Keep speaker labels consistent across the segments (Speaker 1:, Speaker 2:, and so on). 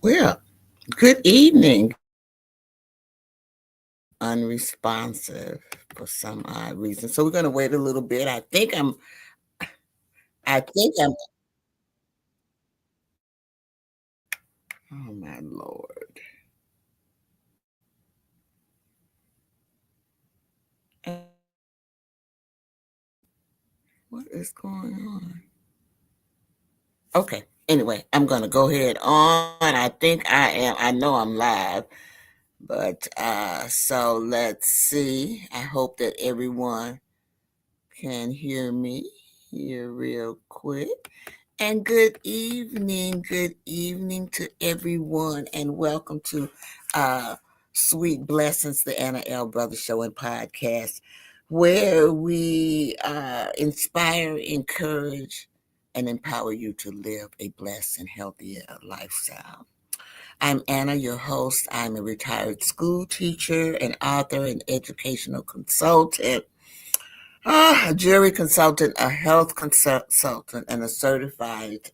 Speaker 1: Well, good evening. Unresponsive for some odd reason. So we're going to wait a little bit. I think I'm, oh my Lord. Uh, What is going on? Okay. Anyway, I'm going to go ahead on. I know I'm live, but so let's see. I hope that everyone can hear me here real quick. And good evening to everyone, and welcome to Sweet Blessings, the Anna L. Brothers Show and Podcast, where we inspire, encourage, and empower you to live a blessed and healthier lifestyle. I'm Anna, your host. I'm a retired school teacher, an author, an educational consultant, a jury consultant, a health consultant, and a certified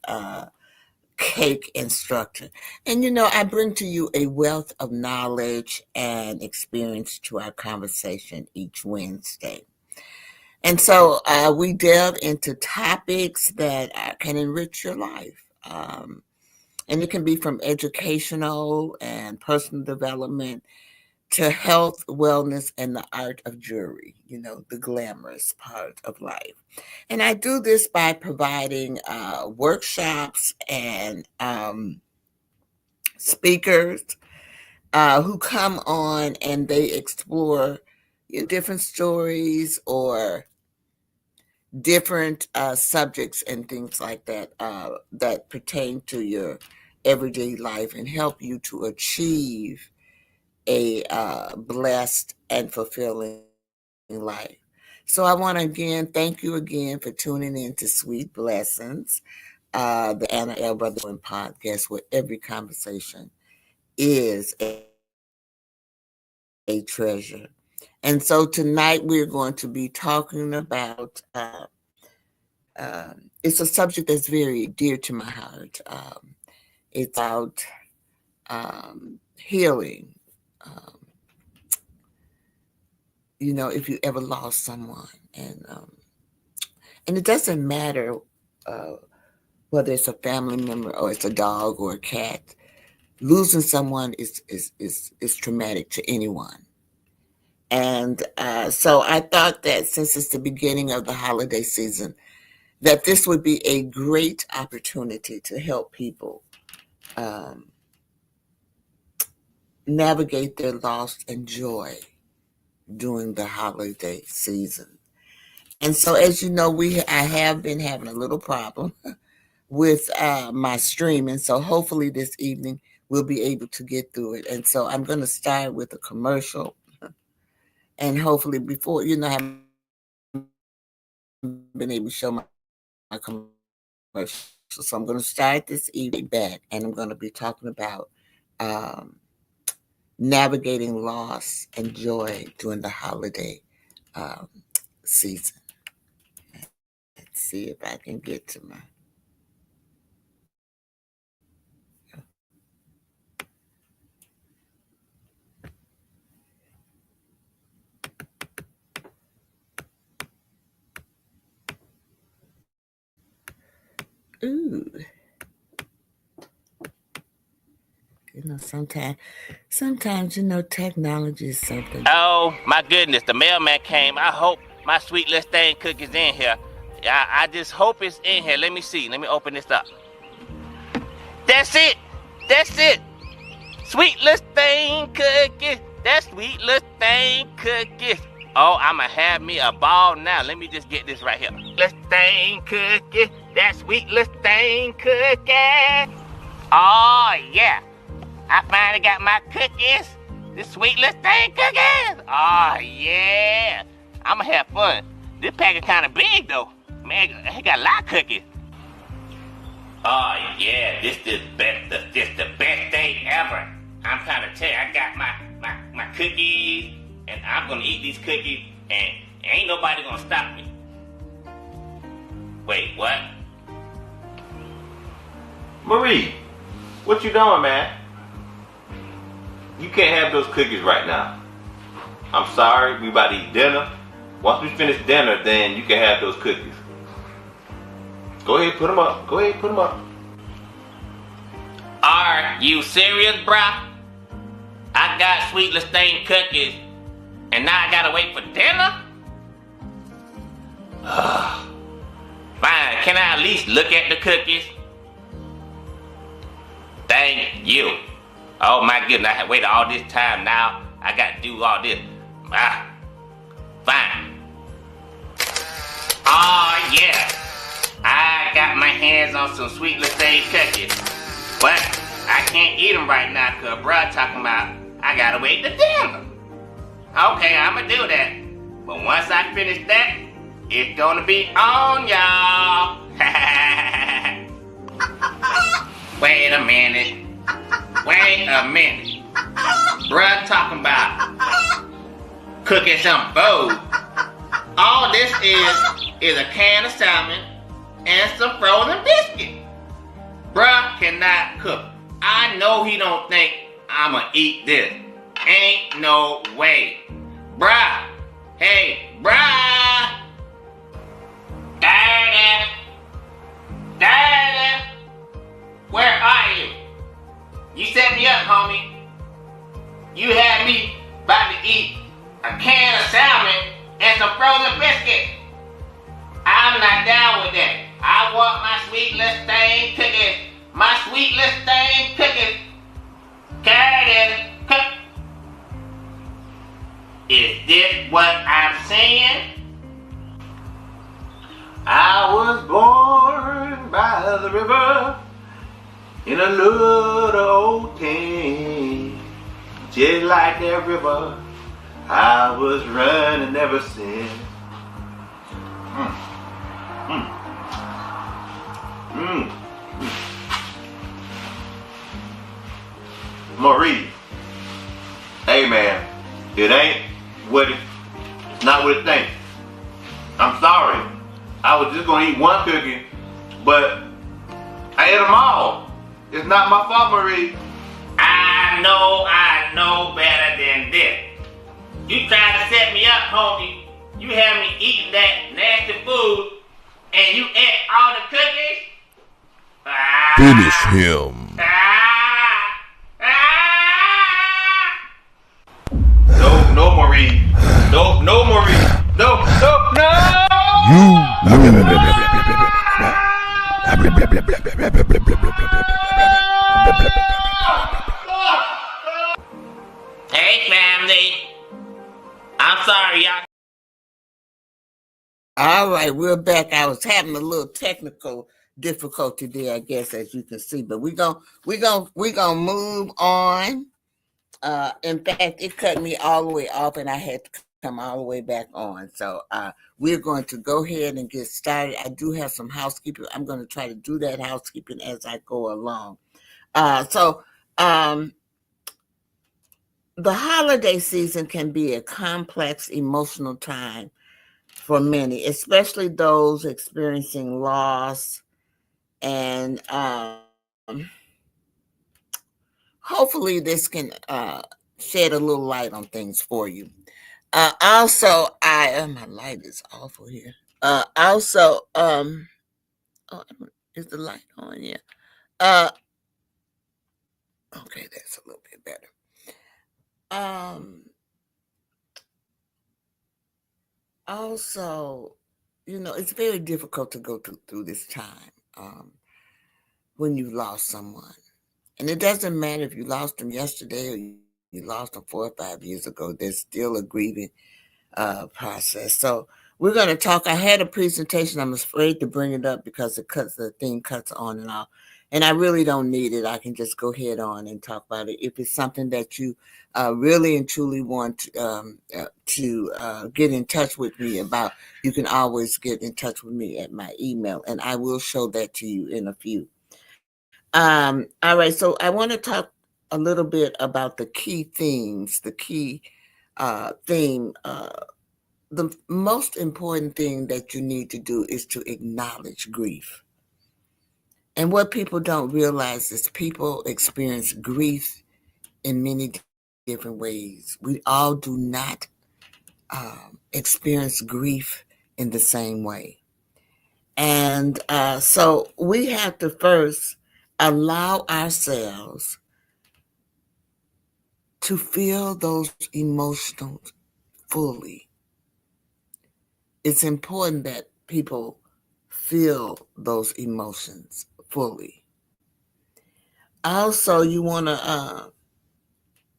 Speaker 1: cake instructor. And I bring to you a wealth of knowledge and experience to our conversation each Wednesday. And so we delve into topics that can enrich your life. And it can be from educational and personal development to health, wellness, and the art of jewelry, the glamorous part of life. And I do this by providing workshops and speakers who come on and they explore different stories or different subjects and things like that that pertain to your everyday life and help you to achieve a blessed and fulfilling life. So I want to again thank you again for tuning in to Sweet Blessings, the Anna L. Brotherhood podcast, where every conversation is a treasure. And so tonight we're going to be talking about it's a subject that's very dear to my heart. It's about healing. Um, if you ever lost someone, and it doesn't matter uh, whether it's a family member or it's a dog or a cat. Losing someone is traumatic to anyone. And so I thought that since it's the beginning of the holiday season, that this would be a great opportunity to help people um, navigate their loss and joy during the holiday season. And so, as you know, I have been having a little problem with my streaming. So hopefully this evening we'll be able to get through it. And so I'm going to start with a commercial, and hopefully before I haven't been able to show my commercial. So I'm going to start this evening back, and I'm going to be talking about um, navigating loss and joy during the holiday um, season. Let's see if I can get to my. Ooh, sometimes technology is something.
Speaker 2: Oh my goodness, the mailman came. I hope my sweet little thing cookie's in here. I just hope it's in here. Let me see. Let me open this up. That's it. That's it. Sweet little thing cookie. That sweet little thing cookie. Oh, I'ma have me a ball now. Let me just get this right here. Little thing cookie. That sweet little thing cookie. Oh yeah. I finally got my cookies. This sweet little thing cookies. Oh yeah. I'ma have fun. This package kinda big though. Man, it got a lot of cookies. Oh yeah, this the best day ever. I'm trying to tell you, I got my cookies, and I'm gonna eat these cookies, and ain't nobody gonna stop me. Wait, what?
Speaker 3: Marie, what you doing, man?
Speaker 2: You can't have those cookies right now. I'm sorry, we about to eat dinner. Once we finish dinner, then you can have those cookies. Go ahead, put them up. Go ahead, put them up. Are you serious, bruh? I got sweet Listerine cookies, and now I gotta wait for dinner? Fine, can I at least look at the cookies? Thank you. Oh my goodness, I have waited all this time now. I gotta do all this. Fine. Oh yeah. I got my hands on some sweet Listerine cookies. But I can't eat them right now because bruh talking about I gotta wait to dinner. Okay, I'ma do that. But once I finish that, it's gonna be on y'all. Wait a minute. Bruh talking about cooking some food. All this is a can of salmon and some frozen biscuit. Bruh cannot cook. I know he don't think I'ma eat this. Ain't no way. Bruh. Hey, bruh. Daddy. Where are you? You set me up, homie. You had me about to eat a can of salmon and some frozen biscuit. I'm not down with that. I want my sweet Listerine cookies. My sweet Listerine cookies. Carrot cook. Is this what I'm saying? I was born by the river in a little old tent. Just like that river, I was running ever since. Maurice, hey man, it ain't what it's not what it thinks. I'm sorry. I was just gonna eat one cookie, but I ate them all. It's not my fault, Marie. I know better than this. You tried to set me up, homie. You had me eating that nasty food, and you ate all the cookies?
Speaker 3: Finish him.
Speaker 2: No, Marie. No, Marie. No. Hey, family. I'm sorry, y'all.
Speaker 1: All right, we're back. I was having a little technical difficulty there, I guess, as you can see, but we're gonna move on. In fact, it cut me all the way off, and I had to come all the way back on. So we're going to go ahead and get started. I do have some housekeeping. I'm going to try to do that housekeeping as I go along. The holiday season can be a complex emotional time for many, especially those experiencing loss, and hopefully this can shed a little light on things for you. Also, my light is awful here. Is the light on? Yeah. Okay, that's a little bit better. Also, it's very difficult to go through this time when you lost someone. And it doesn't matter if you lost them yesterday or you lost them 4 or 5 years ago. There's still a grieving process. So we're going to talk. I had a presentation. I'm afraid to bring it up because the thing cuts on and off. And I really don't need it. I can just go head on and talk about it. If it's something that you really and truly want to get in touch with me about, you can always get in touch with me at my email. And I will show that to you in a few. All right, so I want to talk a little bit about the key themes, the key theme. The most important thing that you need to do is to acknowledge grief. And what people don't realize is people experience grief in many different ways. We all do not experience grief in the same way. And so we have to first allow ourselves to feel those emotions fully. It's important that people feel those emotions fully. Also, you want to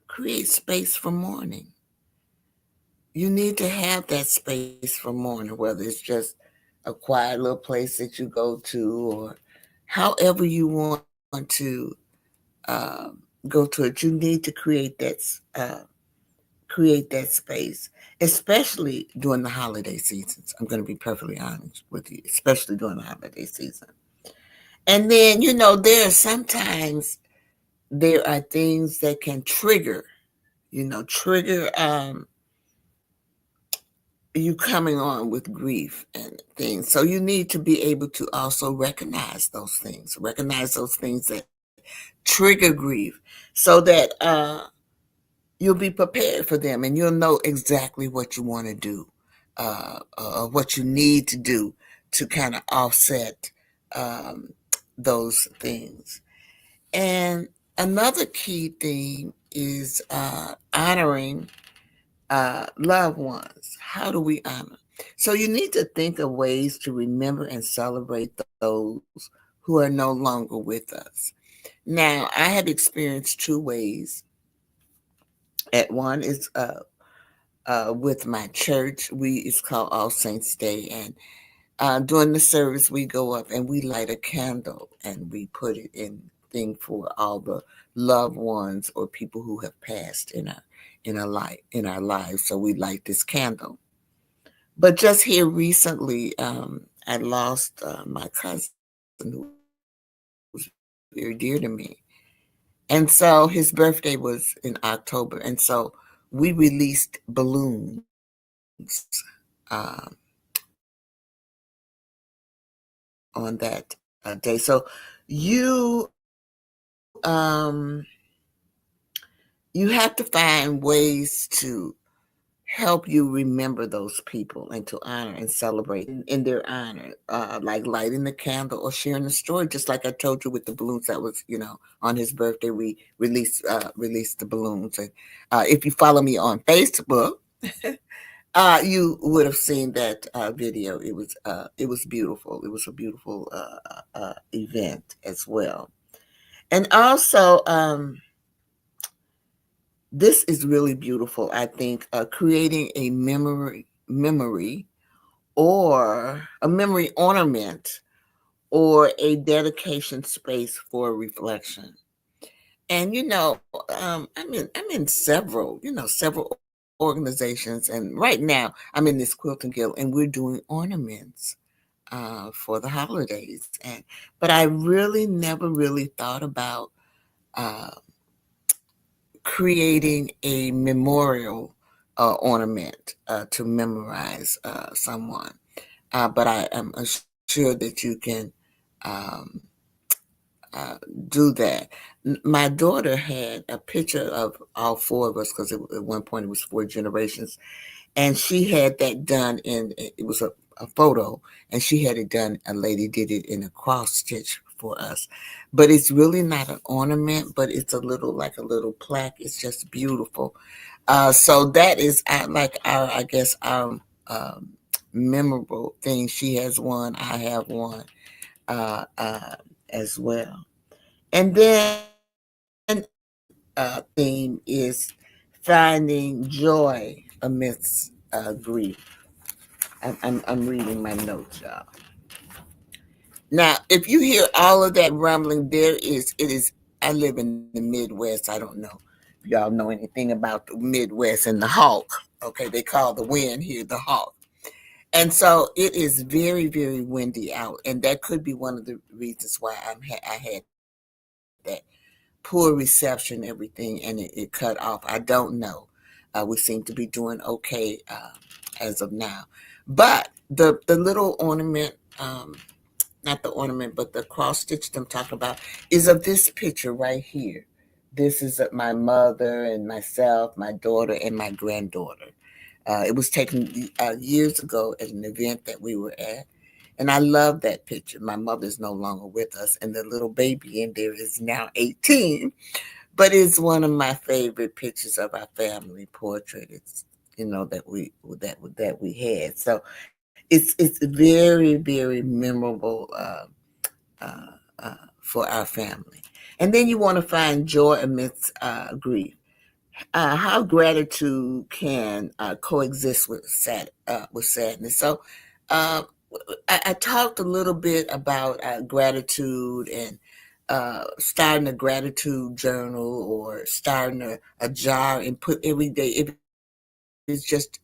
Speaker 1: create space for mourning. You need to have that space for mourning, whether it's just a quiet little place that you go to, or however you want to go to it. You need to create that space, especially during the holiday seasons. I'm going to be perfectly honest with you, especially during the holiday season. And then, there are sometimes there are things that can trigger you coming on with grief and things. So you need to be able to also recognize those things that trigger grief, so that you'll be prepared for them and you'll know exactly what you want to do, or what you need to do to kind of offset those things. And another key theme is honoring loved ones. How do we honor? So you need to think of ways to remember and celebrate those who are no longer with us. Now, I have experienced two ways. At one is with my church. It's called All Saints Day, and during the service we go up and we light a candle and we put it in thing for all the loved ones or people who have passed in our lives. So we light this candle. But just here recently, I lost my cousin who was very dear to me. And so his birthday was in October. And so we released balloons on that day. So you have to find ways to help you remember those people and to honor and celebrate in their honor, like lighting the candle or sharing the story, just like I told you with the balloons. That was, on his birthday, we released the balloons. And if you follow me on Facebook, you would have seen that video. It was beautiful. It was a beautiful event as well. And also, this is really beautiful. I think creating a memory or a memory ornament or a dedication space for reflection. And I'm in several organizations, and right now I'm in this quilting guild, and we're doing ornaments for the holidays. But I really never really thought about uh, creating a memorial ornament to memorize someone. But I am assured that you can um, uh, do that. My daughter had a picture of all four of us because at one point it was four generations, and she had that done it was a photo, and she had it done. A lady did it in a cross stitch for us, but it's really not an ornament, but it's like a little plaque. It's just beautiful. So that is like I guess our memorable thing. She has one, I have one uh, uh, as well. And then theme is finding joy amidst grief. I'm reading my notes, y'all. Now, if you hear all of that rumbling, it is. I live in the Midwest. I don't know if y'all know anything about the Midwest and the hawk. Okay, they call the wind here the hawk. And so it is very, very windy out, and that could be one of the reasons why I had that poor reception, everything, and it cut off. I don't know. We seem to be doing okay as of now, but the little ornament, not the ornament, but the cross stitch I'm talking about is of this picture right here. This is my mother and myself, my daughter, and my granddaughter. It was taken years ago at an event that we were at. And I love that picture. My mother's no longer with us, and the little baby in there is now 18. But it's one of my favorite pictures of our family portrait. It's that we had. So it's very very memorable for our family. And then you want to find joy amidst grief. How gratitude can coexist with sadness. So, uh, I talked a little bit about gratitude and starting a gratitude journal or starting a jar and put every day. If it's just,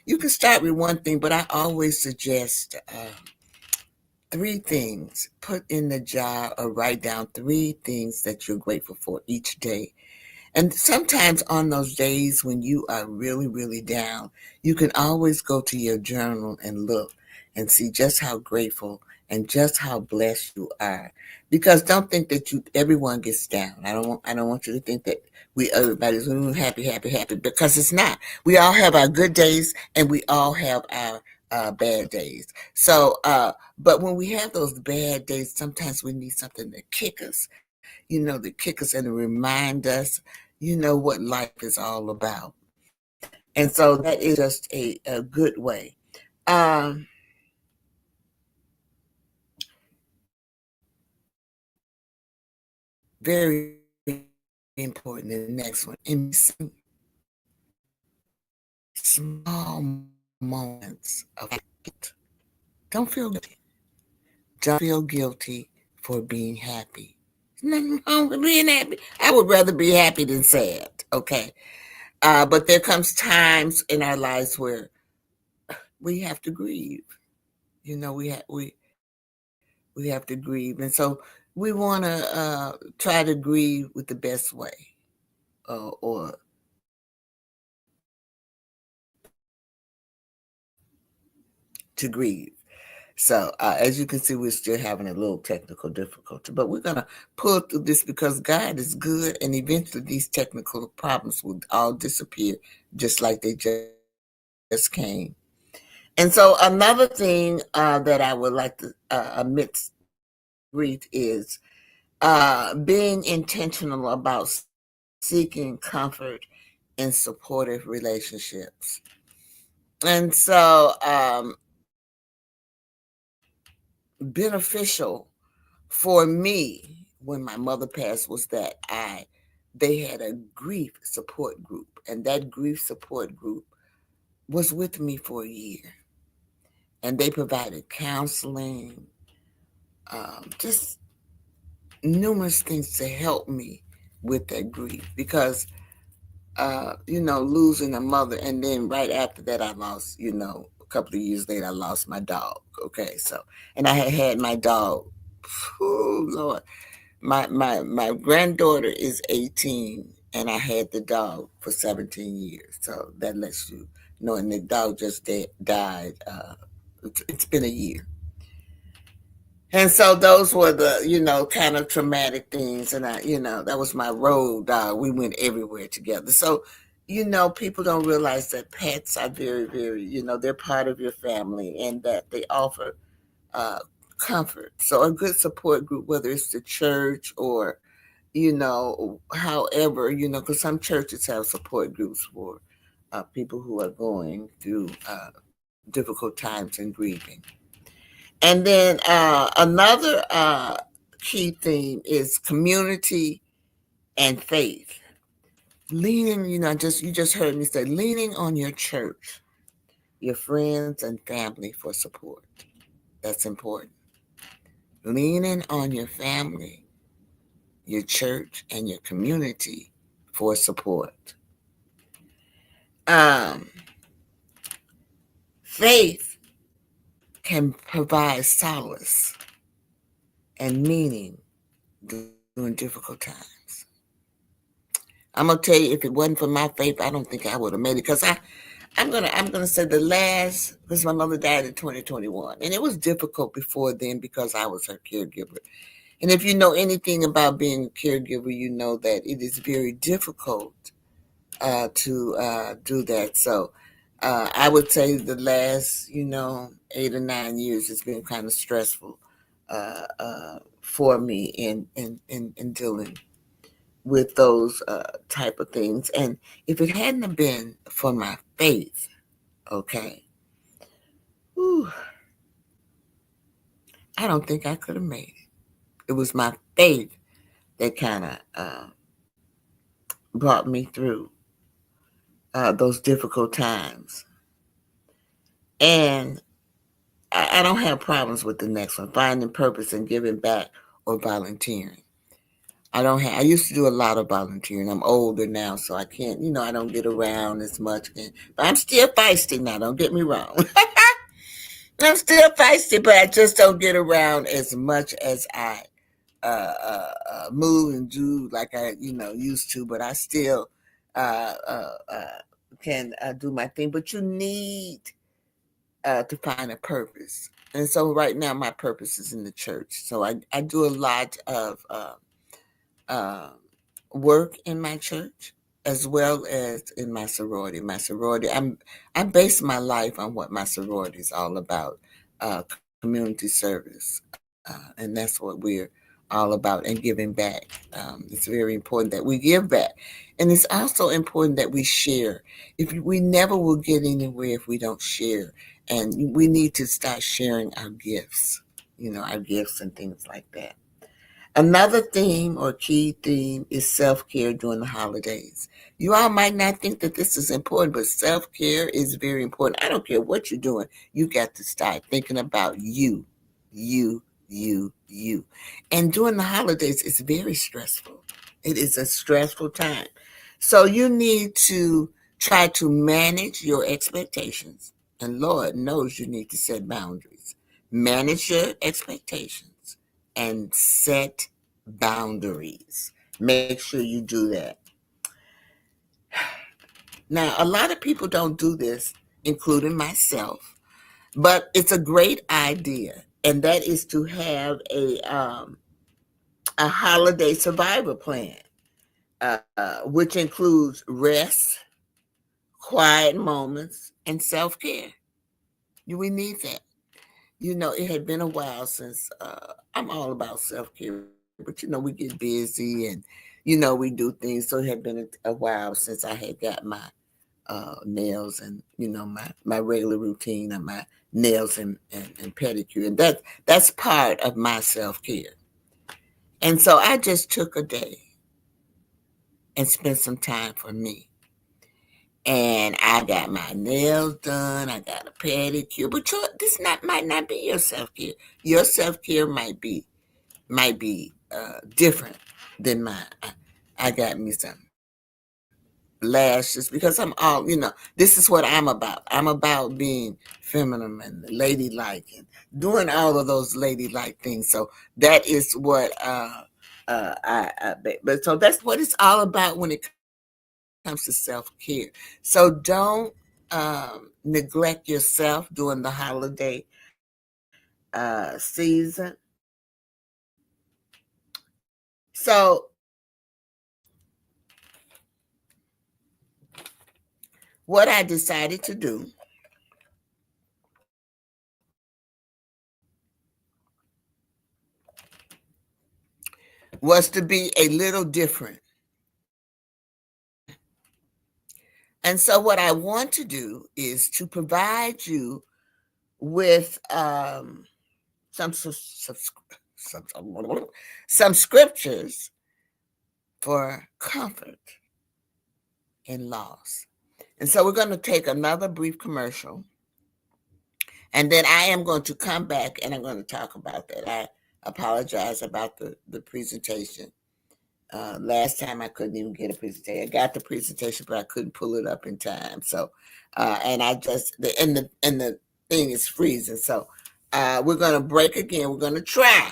Speaker 1: you can start with one thing, but I always suggest three things. Put in the jar or write down three things that you're grateful for each day. And sometimes on those days when you are really, really down, you can always go to your journal and look and see just how grateful and just how blessed you are. Because don't think that everyone gets down. I don't want you to think that everybody's happy, happy, happy, because it's not. We all have our good days and we all have our bad days. So, but when we have those bad days, sometimes we need something to kick us, to kick us and to remind us, what life is all about. And so that is just a good way. Um, Very important. The next one, embracing small moments of guilt. Don't feel guilty. Don't feel guilty for being happy. There's nothing wrong with being happy. I would rather be happy than sad. Okay. But there comes times in our lives where we have to grieve. We have to grieve, and so we want to try to grieve with the best way, or to grieve. So as you can see, we're still having a little technical difficulty, but we're gonna pull through this because God is good, and eventually these technical problems will all disappear, just like they just came. And so another thing that I would like to amidst grief is being intentional about seeking comfort in supportive relationships. And so beneficial for me when my mother passed was that they had a grief support group, and that grief support group was with me for a year, and they provided counseling, just numerous things to help me with that grief because losing a mother, and then right after that, I lost, a couple of years later, I lost my dog. Okay, so, and I had my dog. Oh Lord, my granddaughter is 18, and I had the dog for 17 years. So that lets you know, and the dog just died. It's been a year. And so those were the, kind of traumatic things. And that was my road dog. We went everywhere together. So, people don't realize that pets are very, very, they're part of your family and that they offer uh, comfort. So a good support group, whether it's the church or, however, because some churches have support groups for people who are going through difficult times and grieving. And then another key theme is community and faith. Leaning, just you just heard me say, leaning on your church, your friends and family for support. That's important. Leaning on your family, your church, and your community for support. Um, Faith can provide solace and meaning during difficult times. I'm gonna tell you, if it wasn't for my faith, I don't think I would have made it. Because I'm gonna say because my mother died in 2021, and it was difficult before then because I was her caregiver, And if you know anything about being a caregiver, you know that it is very difficult to do that. So I would say the last, 8 or 9 years has been kind of stressful for me in dealing with those type of things. And if it hadn't have been for my faith, okay, whew, I don't think I could have made it. It was my faith that kind of brought me through those difficult times. And I don't have problems with the next one, finding purpose and giving back or volunteering. I don't have. I used to do a lot of volunteering. I'm older now, so I can't. I don't get around as much. But I'm still feisty now. Don't get me wrong. I'm still feisty, but I just don't get around as much as I move and do like I used to. But I still uh, uh, uh, can do my thing. But you need to find a purpose. And so right now my purpose is in the church. So I do a lot of uh, work in my church as well as in my sorority. I base my life on what my sorority is all about, community service, and that's what we're all about, and giving back. It's very important that we give back, and it's also important that we share. If we never will get anywhere if we don't share, and we need to start sharing our gifts, our gifts and things like that. Another theme or key theme is self care during the holidays. You all might not think that this is important, but self care is very important. I don't care what you're doing, you got to start thinking about you. And during the holidays, it's very stressful. It is a stressful time. So you need to try to manage your expectations. And Lord knows you need to set boundaries. Manage your expectations and set boundaries. Make sure you do that. Now, a lot of people don't do this, including myself, but it's a great idea, and that is to have a holiday survivor plan, which includes rest, quiet moments, and self care. We need that. It had been a while since I'm all about self care, but we get busy and we do things. So it had been a while since I had got my nails and my regular routine of my nails and pedicure, and that's part of my self care. And so I just took a day and spent some time for me. And I got my nails done. I got a pedicure. But this might not be your self care. Your self care might be different than mine. I got me some lashes because I'm all, this is what I'm about. I'm about being feminine and ladylike and doing all of those ladylike things. So that is what but so that's what it's all about when it comes to self-care. So don't neglect yourself during the holiday season. So what I decided to do was to be a little different. And so what I want to do is to provide you with some, some scriptures for comfort in loss. And so we're going to take another brief commercial, and then I am going to come back and I'm going to talk about that. I apologize about the presentation. Last time I couldn't even get a presentation. I got the presentation, but I couldn't pull it up in time. So, and I just the thing is freezing. So, we're gonna break again. We're gonna try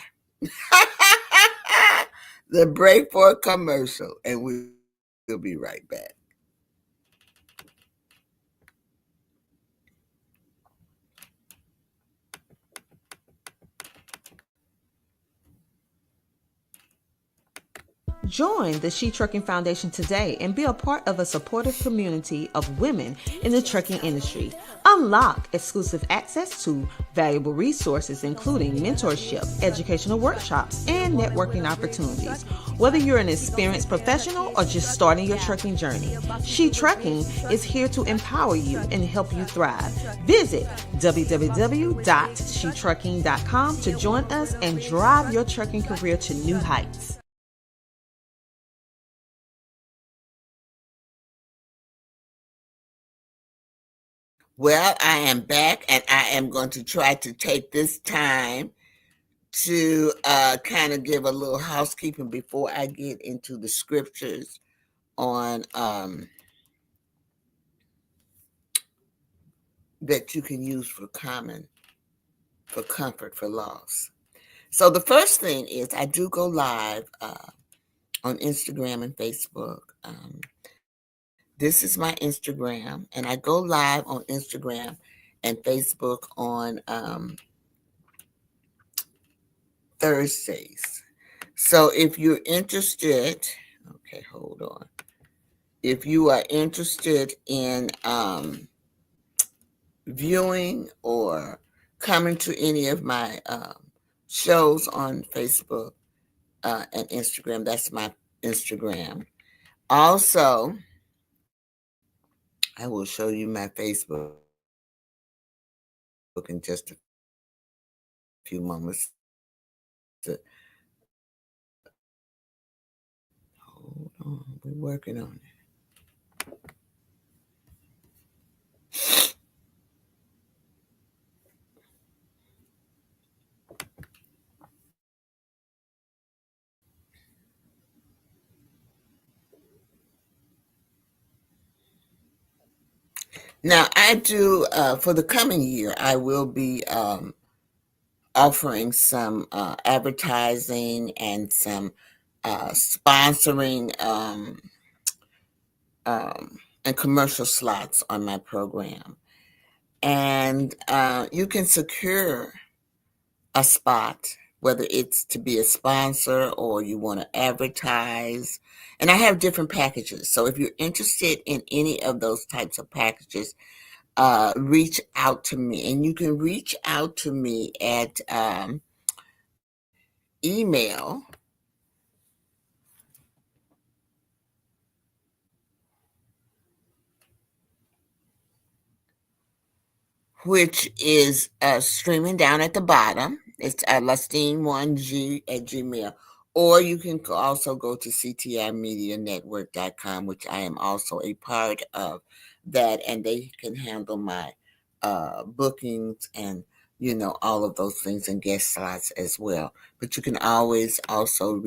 Speaker 1: the break for a commercial, and we'll be right back.
Speaker 3: Join the She Trucking Foundation today and be a part of a supportive community of women in the trucking industry. Unlock exclusive access to valuable resources, including mentorship, educational workshops, and networking opportunities. Whether you're an experienced professional or just starting your trucking journey, She Trucking is here to empower you and help you thrive. Visit www.shetrucking.com to join us and drive your trucking career to new heights.
Speaker 1: Well, I am back and I am going to try to take this time to kind of give a little housekeeping before I get into the scriptures on that you can use for comfort for loss. So the first thing is I do go live on Instagram and Facebook. This is my Instagram, and I go live on Instagram and Facebook on Thursdays. So if you're interested, okay, hold on. If you are interested in viewing or coming to any of my shows on Facebook and Instagram, that's my Instagram. Also, I will show you my Facebook in just a few moments. Hold on, we're working on it. Now, I do, for the coming year, I will be offering some advertising and some sponsoring and commercial slots on my program. And you can secure a spot, whether it's to be a sponsor or you want to advertise. And I have different packages. So if you're interested in any of those types of packages, reach out to me. And you can reach out to me at email, which is streaming down at the bottom. It's Lustine1G at Gmail. Or you can also go to ctimedianetwork.com, which I am also a part of that, and they can handle my bookings and all of those things and guest slots as well. But you can always also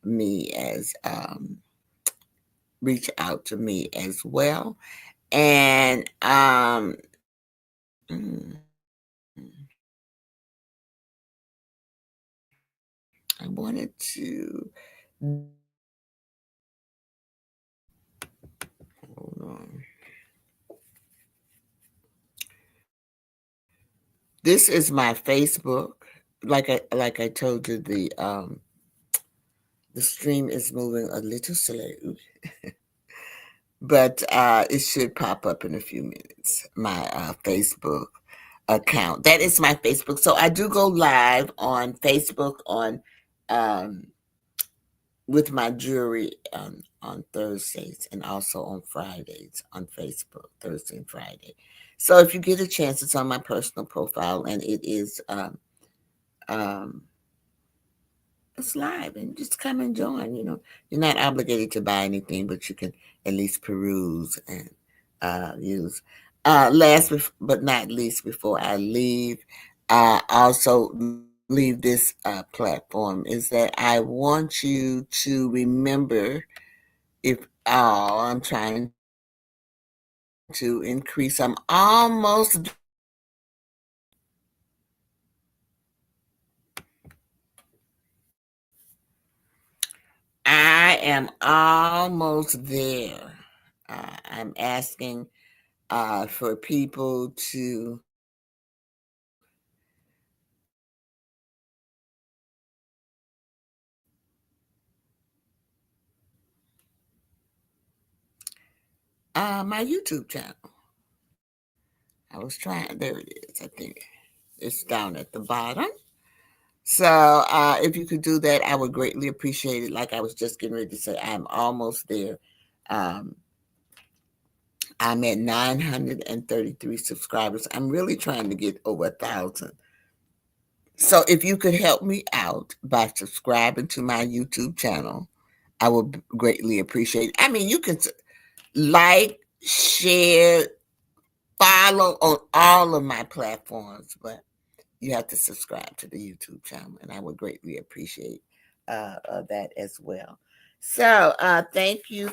Speaker 1: me as reach out to me as well. And mm, I wanted to hold on. This is my Facebook. Like I told you, the stream is moving a little slow, but it should pop up in a few minutes. My Facebook account. That is my Facebook. So I do go live on Facebook um, with my jewelry on Thursdays and also on Fridays on Facebook, Thursday and Friday. So if you get a chance, it's on my personal profile and it is um, it's live and just come and join. You're not obligated to buy anything, but you can at least peruse and use. But not least, before I leave, also leave this platform is that I want you to remember if I'm trying to increase. I am almost there. I'm asking for people to My YouTube channel. I was trying. There it is. I think it's down at the bottom. So if you could do that, I would greatly appreciate it. Like I was just getting ready to say, I'm almost there. Um, I'm at 933 subscribers. I'm really trying to get over 1,000. So if you could help me out by subscribing to my YouTube channel, I would greatly appreciate it. I mean, you can like, share, follow on all of my platforms, but you have to subscribe to the YouTube channel, and I would greatly appreciate that as well. So thank you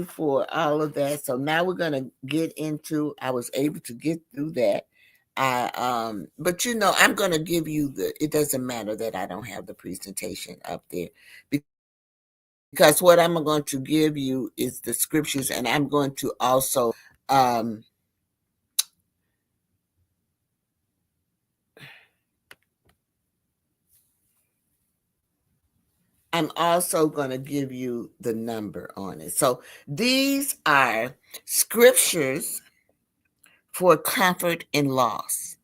Speaker 1: for all of that. So now we're gonna get into. I was able to get through that. But I'm gonna give you the. It doesn't matter that I don't have the presentation up there, because what I'm going to give you is the scriptures, and I'm going to also I'm also going to give you the number on it. So these are scriptures for comfort in loss.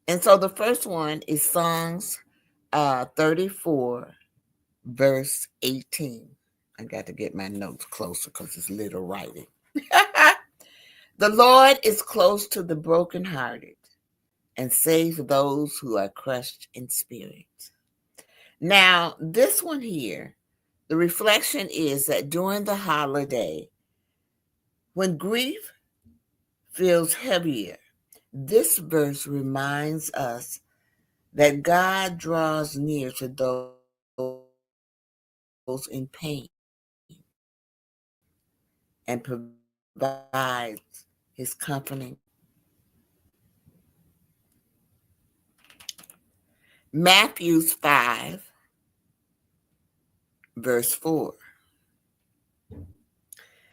Speaker 1: And so the first one is Psalms 34, verse 18. I got to get my notes closer because it's little writing. The Lord is close to the brokenhearted and saves those who are crushed in spirit. Now, this one here, the reflection is that during the holiday, when grief feels heavier, this verse reminds us that God draws near to those in pain and provides his comforting. Matthew 5, verse 4.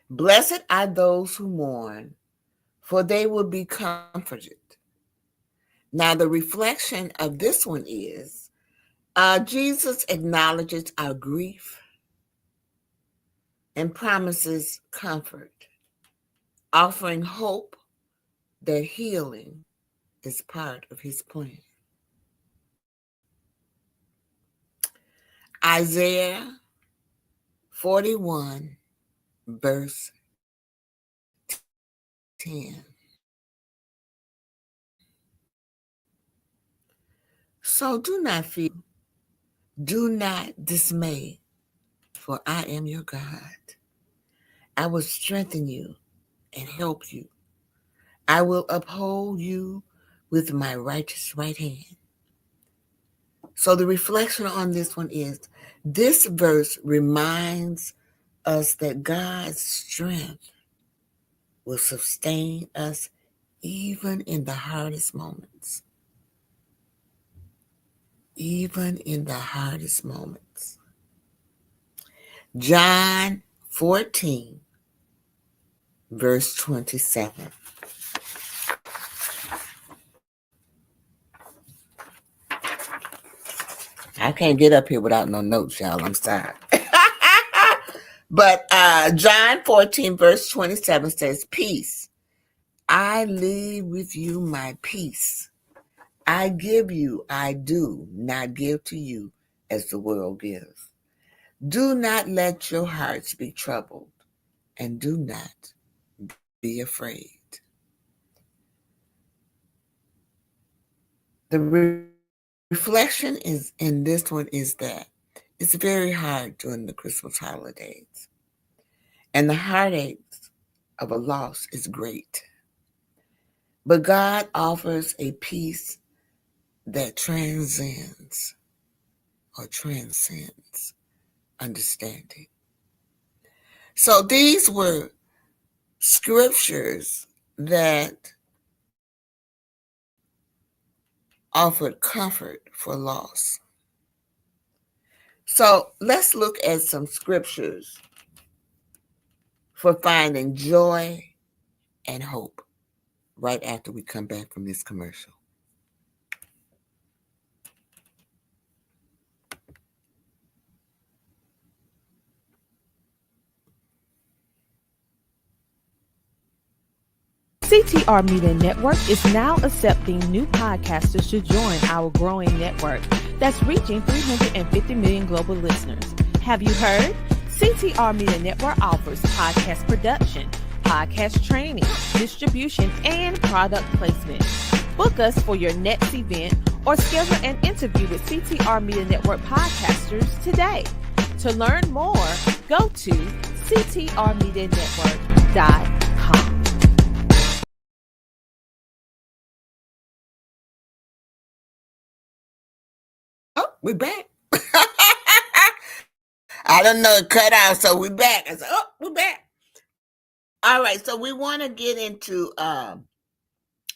Speaker 1: Blessed are those who mourn, for they will be comforted. Now, the reflection of this one is Jesus acknowledges our grief and promises comfort, offering hope that healing is part of his plan. Isaiah 41, verse 10. So do not fear, do not dismay, for I am your God. I will strengthen you and help you. I will uphold you with my righteous right hand. So the reflection on this one is this verse reminds us that God's strength will sustain us even in the hardest moments. Even in the hardest moments. John 14, verse 27. I can't get up here without no notes, y'all. I'm sorry. But John 14, verse 27 says, Peace. I leave with you my peace. I give you, I do not give to you as the world gives. Do not let your hearts be troubled, and do not be afraid. The reflection is in this one is that it's very hard during the Christmas holidays, and the heartaches of a loss is great. But God offers a peace that transcends understanding. So these were scriptures that offered comfort for loss. So let's look at some scriptures for finding joy and hope right after we come back from this commercial.
Speaker 3: CTR Media Network is now accepting new podcasters to join our growing network that's reaching 350 million global listeners. Have you heard? CTR Media Network offers podcast production, podcast training, distribution, and product placement. Book us for your next event or schedule an interview with CTR Media Network podcasters today. To learn more, go to ctrmedianetwork.com.
Speaker 1: Oh, we're back. I don't know, it cut out, so we're back. I said, oh, we're back. All right, so we want to get into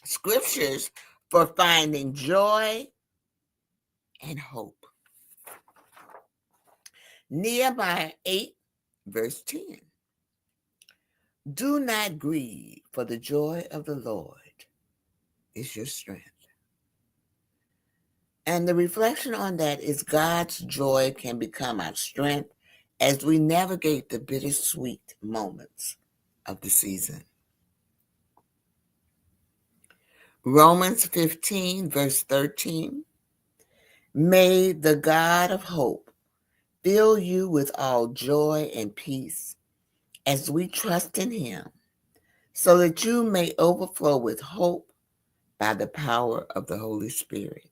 Speaker 1: scriptures for finding joy and hope. Nehemiah 8, verse 10. Do not grieve, for the joy of the Lord is your strength. And the reflection on that is God's joy can become our strength as we navigate the bittersweet moments of the season. Romans 15, verse 13. May the God of hope fill you with all joy and peace as we trust in him, so that you may overflow with hope by the power of the Holy Spirit.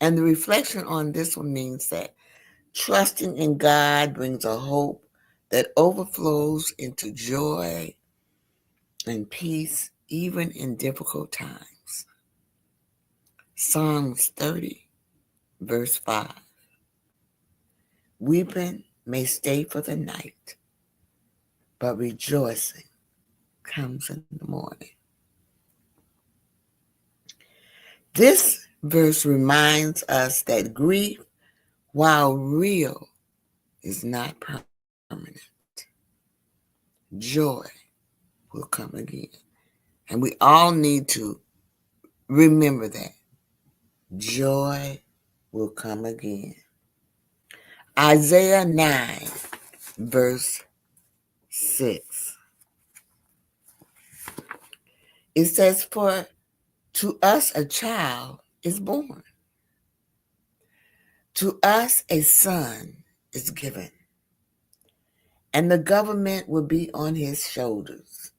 Speaker 1: And the reflection on this one means that trusting in God brings a hope that overflows into joy and peace, even in difficult times. Psalms 30, verse 5. Weeping may stay for the night, but rejoicing comes in the morning. This verse reminds us that grief, while real, is not permanent. Joy will come again. And we all need to remember that. Joy will come again. Isaiah 9, verse 6. It says, for to us a child is born. To us a son is given. And the government will be on his shoulders.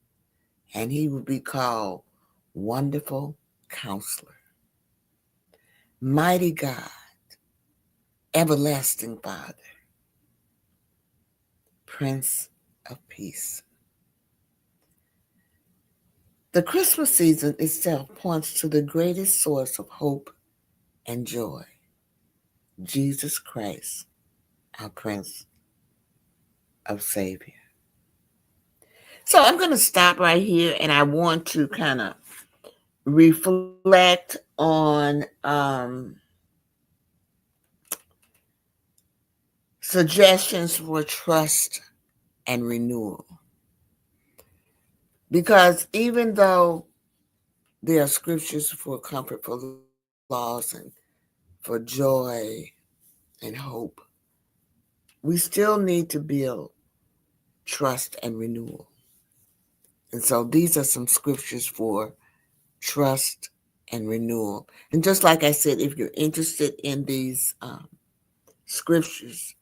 Speaker 1: And he will be called Wonderful Counselor, Mighty God, Everlasting Father, Prince of Peace. The Christmas season itself points to the greatest source of hope and joy, Jesus Christ, our Prince of Savior. So I'm going to stop right here, and I want to kind of reflect on suggestions for trust and renewal. Because even though there are scriptures for comfort, for loss, and for joy and hope, we still need to build trust and renewal. And so these are some scriptures for trust and renewal. And just like I said, if you're interested in these scriptures,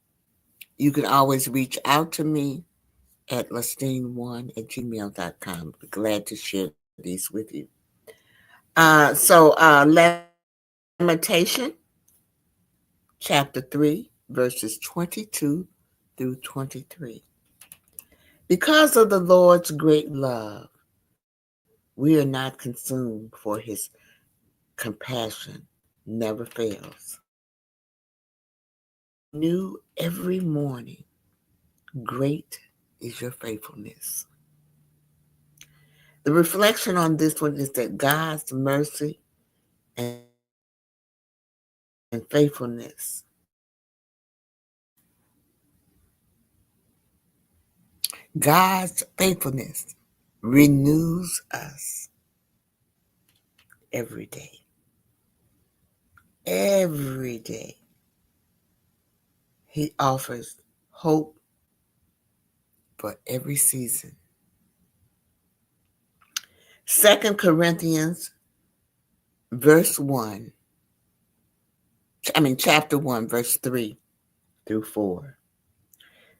Speaker 1: you can always reach out to me at lastine1@gmail.com. I'd be glad to share these with you. Lamentation, chapter 3, verses 22 through 23. Because of the Lord's great love, we are not consumed, for his compassion never fails. New every morning, great is your faithfulness. The reflection on this one is that God's mercy and faithfulness God's faithfulness renews us every day. Every day. He offers hope for every season. 2 Corinthians verse 1, chapter 1, verse 3 through 4.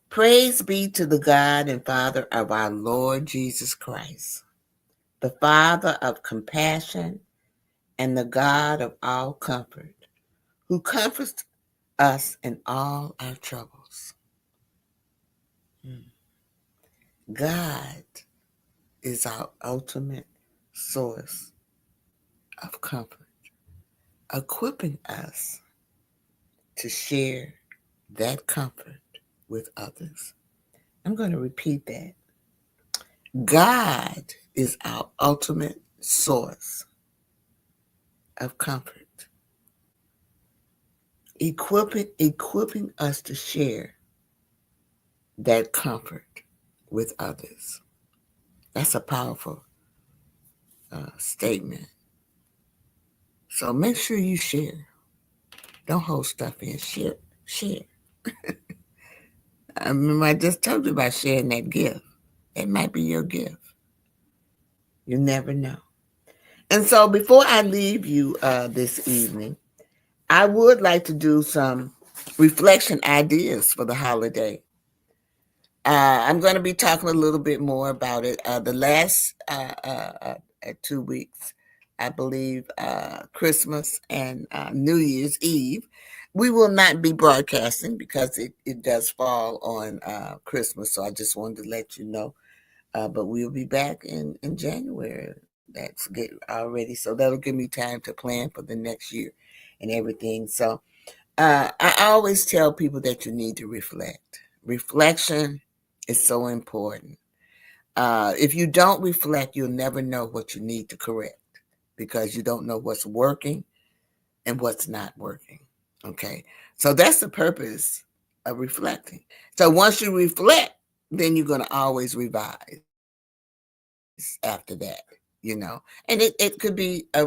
Speaker 1: Praise be to the God and Father of our Lord Jesus Christ, the Father of compassion and the God of all comfort, who comforts us in all our troubles. God is our ultimate source of comfort, equipping us to share that comfort with others. I'm going to repeat that. God is our ultimate source of comfort, equipping us to share that comfort with others. That's a powerful statement. So make sure you share. Don't hold stuff in. Share. Share. I remember I just told you about sharing that gift. It might be your gift. You never know. And so before I leave you this evening, I would like to do some reflection ideas for the holiday. I'm going to be talking a little bit more about it. The last 2 weeks, I believe, Christmas and New Year's Eve, we will not be broadcasting because it does fall on Christmas. So I just wanted to let you know. But we'll be back in January. That's good already. So that'll give me time to plan for the next year and everything. So I always tell people that you need to reflect. Reflection is so important. If you don't reflect, you'll never know what you need to correct because you don't know what's working and what's not working. Okay. So that's the purpose of reflecting. So once you reflect, then you're going to always revise after that, and it could be a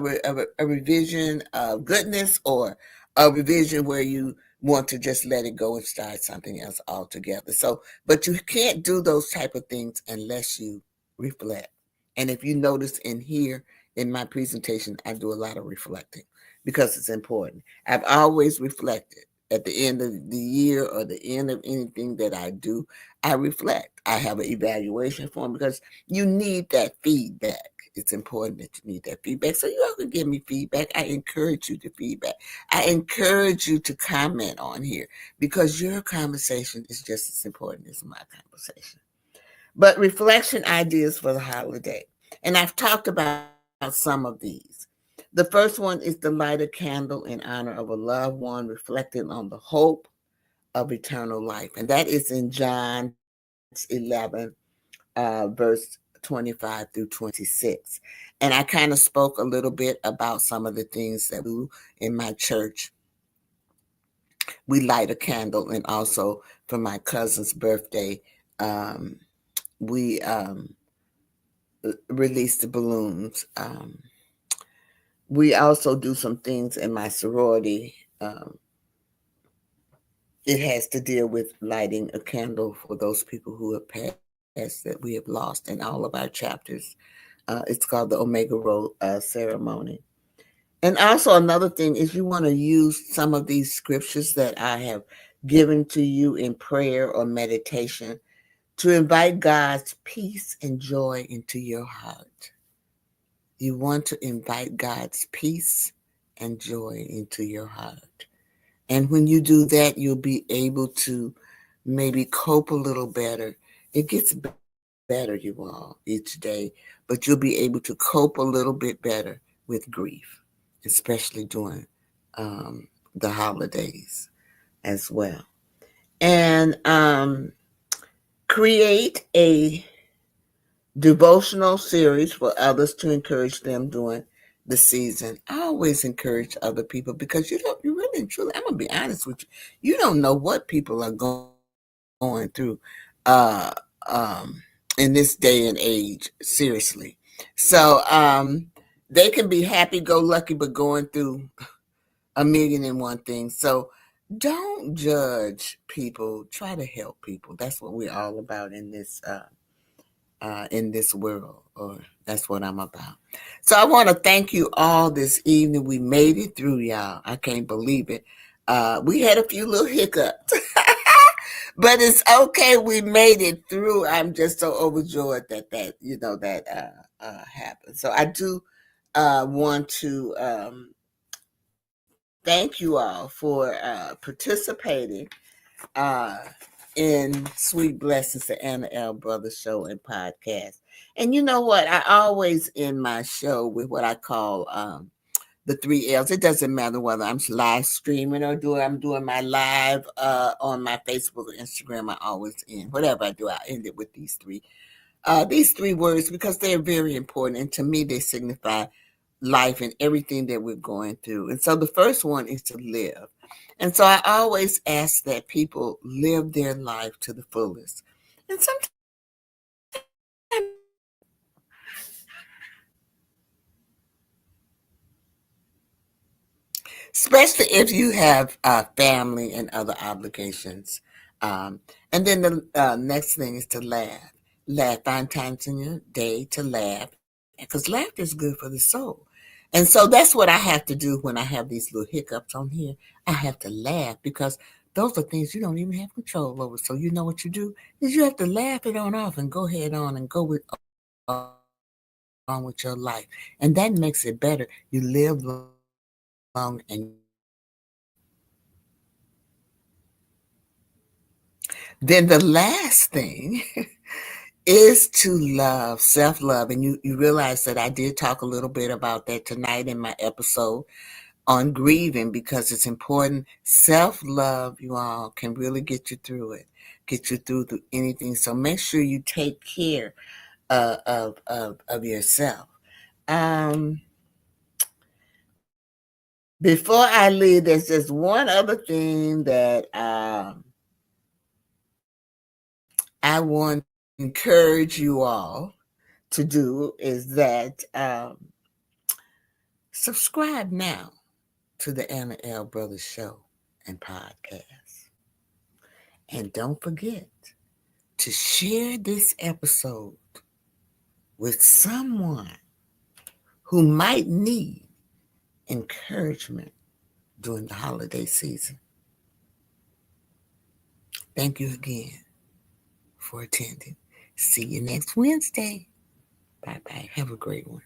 Speaker 1: revision of goodness or a revision where you want to just let it go and start something else altogether. So, but you can't do those type of things unless you reflect. And if you notice in here in my presentation, I do a lot of reflecting because it's important. I've always reflected at the end of the year or the end of anything that I do. I reflect. I have an evaluation form because you need that feedback. It's important that you need that feedback. So you all can give me feedback. I encourage you to feedback. I encourage you to comment on here because your conversation is just as important as my conversation. But reflection ideas for the holiday. And I've talked about some of these. The first one is to light a candle in honor of a loved one, reflecting on the hope of eternal life. And that is in John 11, verse 25 through 26. And I kind of spoke a little bit about some of the things that we do in my church. We light a candle, and also for my cousin's birthday, we release the balloons. We also do some things in my sorority. It has to deal with lighting a candle for those people who have passed that we have lost in all of our chapters. It's called the Omega Rho ceremony. And also another thing is you want to use some of these scriptures that I have given to you in prayer or meditation to invite God's peace and joy into your heart. You want to invite God's peace and joy into your heart. And when you do that, you'll be able to maybe cope a little better. It gets better, you all, each day, but you'll be able to cope a little bit better with grief, especially during the holidays as well. And create a devotional series for others to encourage them during the season. I always encourage other people because you really and truly, I'm gonna be honest with you, you don't know what people are going through in this day and age, seriously. So they can be happy go lucky but going through a million and one things. So don't judge people, try to help people. That's what we're all about in this in this world, or that's what I'm about. So I want to thank you all this evening. We made it through, y'all. I can't believe it. We had a few little hiccups, but it's okay. We made it through. I'm just so overjoyed that happened. So I do want to thank you all for participating uh, in Sweet Blessings, the Anna L. Brothers Show and Podcast. And you know what? I always end my show with what I call the three L's. It doesn't matter whether I'm live streaming or I'm doing my live on my Facebook or Instagram. I always end whatever I do. I end it with these three words because they're very important, and to me, they signify life and everything that we're going through. And so the first one is to live. And so I always ask that people live their life to the fullest. And sometimes, especially if you have family and other obligations. And then the next thing is to laugh. Laugh, find times in your day to laugh, because laughter is good for the soul. And so that's what I have to do when I have these little hiccups on here. I have to laugh because those are things you don't even have control over. So you know what you do is you have to laugh it on off and go head on and go on with your life. And that makes it better. You live long and you live happy. Then the last thing is to love, self-love. And you realize that I did talk a little bit about that tonight in my episode on grieving, because it's important. Self-love, you all, can really get you through it, get you through anything. So make sure you take care of yourself. Um, Before I leave, there's just one other thing that I want to encourage you all to do is that subscribe now to the Anna L. Brothers Show and Podcast. And don't forget to share this episode with someone who might need encouragement during the holiday season. Thank you again for attending. See you next Wednesday. Bye bye. Have a great one.